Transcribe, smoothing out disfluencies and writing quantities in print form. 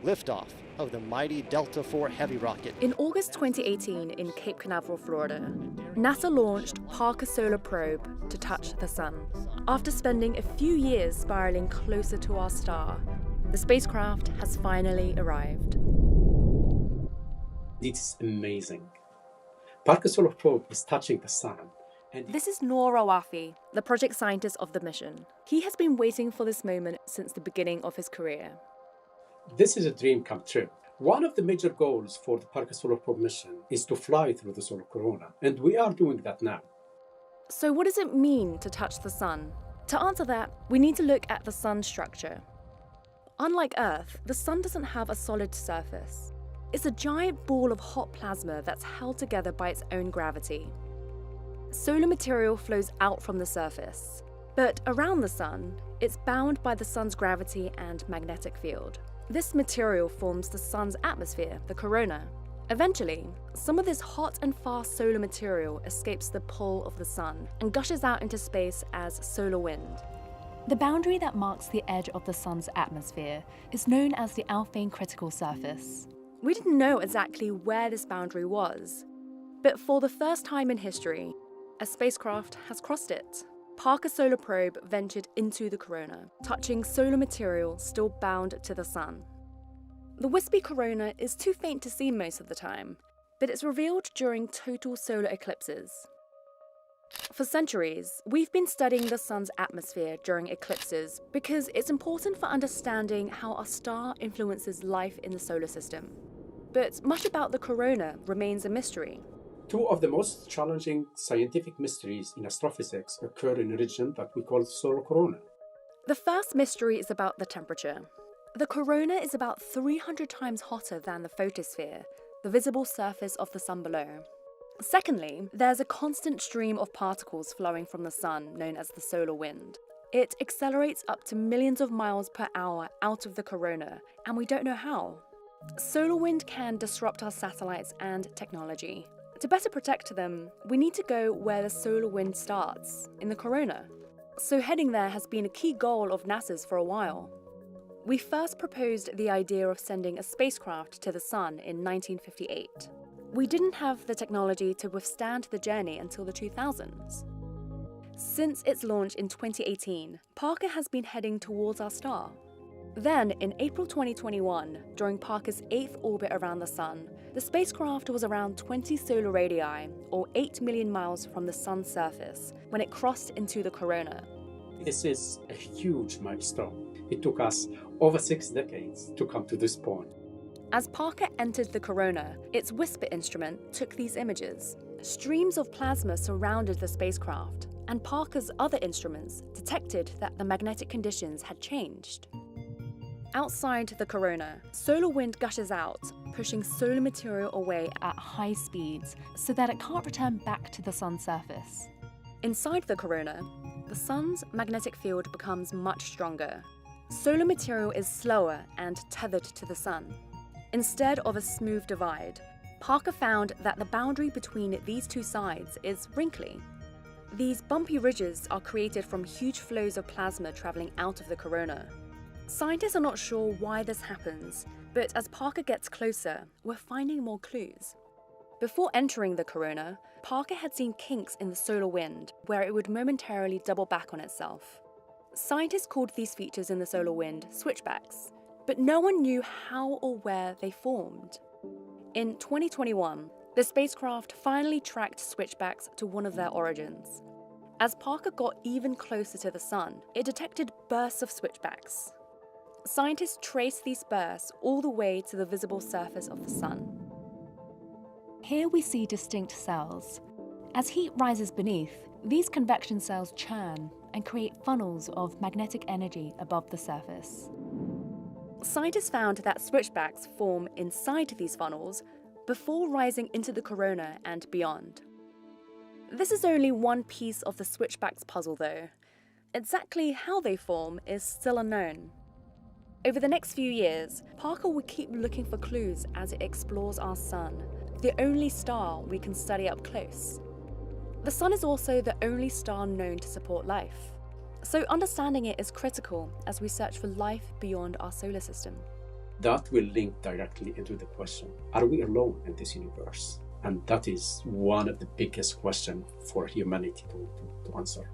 liftoff of the mighty Delta IV Heavy rocket. In August 2018 in Cape Canaveral, Florida, NASA launched Parker Solar Probe to touch the sun. After spending a few years spiraling closer to our star, the spacecraft has finally arrived. It's amazing. Parker Solar Probe is touching the sun. This is Noor Rawafi, the project scientist of the mission. He has been waiting for this moment since the beginning of his career. This is a dream come true. One of the major goals for the Parker Solar Probe mission is to fly through the solar corona, and we are doing that now. So what does it mean to touch the sun? To answer that, we need to look at the sun's structure. Unlike Earth, the sun doesn't have a solid surface. It's a giant ball of hot plasma that's held together by its own gravity. Solar material flows out from the surface, but around the sun, it's bound by the sun's gravity and magnetic field. This material forms the sun's atmosphere, the corona. Eventually, some of this hot and fast solar material escapes the pull of the sun and gushes out into space as solar wind. The boundary that marks the edge of the sun's atmosphere is known as the Alphane critical surface. We didn't know exactly where this boundary was, but for the first time in history, a spacecraft has crossed it. Parker Solar Probe ventured into the corona, touching solar material still bound to the sun. The wispy corona is too faint to see most of the time, but it's revealed during total solar eclipses. For centuries, we've been studying the sun's atmosphere during eclipses because it's important for understanding how our star influences life in the solar system. But much about the corona remains a mystery. Two of the most challenging scientific mysteries in astrophysics occur in a region that we call solar corona. The first mystery is about the temperature. The corona is about 300 times hotter than the photosphere, the visible surface of the sun below. Secondly, there's a constant stream of particles flowing from the sun known as the solar wind. It accelerates up to millions of miles per hour out of the corona, and we don't know how. Solar wind can disrupt our satellites and technology. To better protect them, we need to go where the solar wind starts, in the corona. So heading there has been a key goal of NASA's for a while. We first proposed the idea of sending a spacecraft to the sun in 1958. We didn't have the technology to withstand the journey until the 2000s. Since its launch in 2018, Parker has been heading towards our star. Then, in April 2021, during Parker's 8th orbit around the sun, the spacecraft was around 20 solar radii, or 8 million miles from the sun's surface, when it crossed into the corona. This is a huge milestone. It took us over 6 decades to come to this point. As Parker entered the corona, its whisper instrument took these images. Streams of plasma surrounded the spacecraft, and Parker's other instruments detected that the magnetic conditions had changed. Outside the corona, solar wind gushes out, pushing solar material away at high speeds so that it can't return back to the sun's surface. Inside the corona, the sun's magnetic field becomes much stronger. Solar material is slower and tethered to the sun. Instead of a smooth divide, Parker found that the boundary between these two sides is wrinkly. These bumpy ridges are created from huge flows of plasma traveling out of the corona. Scientists are not sure why this happens, but as Parker gets closer, we're finding more clues. Before entering the corona, Parker had seen kinks in the solar wind where it would momentarily double back on itself. Scientists called these features in the solar wind switchbacks, but no one knew how or where they formed. In 2021, the spacecraft finally tracked switchbacks to one of their origins. As Parker got even closer to the sun, it detected bursts of switchbacks. Scientists traced these bursts all the way to the visible surface of the sun. Here we see distinct cells. As heat rises beneath, these convection cells churn and create funnels of magnetic energy above the surface. Scientists found that switchbacks form inside these funnels before rising into the corona and beyond. This is only one piece of the switchbacks puzzle though. Exactly how they form is still unknown. Over the next few years, Parker will keep looking for clues as it explores our sun, the only star we can study up close. The sun is also the only star known to support life, so understanding it is critical as we search for life beyond our solar system. that will link directly into the question, are we alone in this universe? And that is one of the biggest questions for humanity to answer.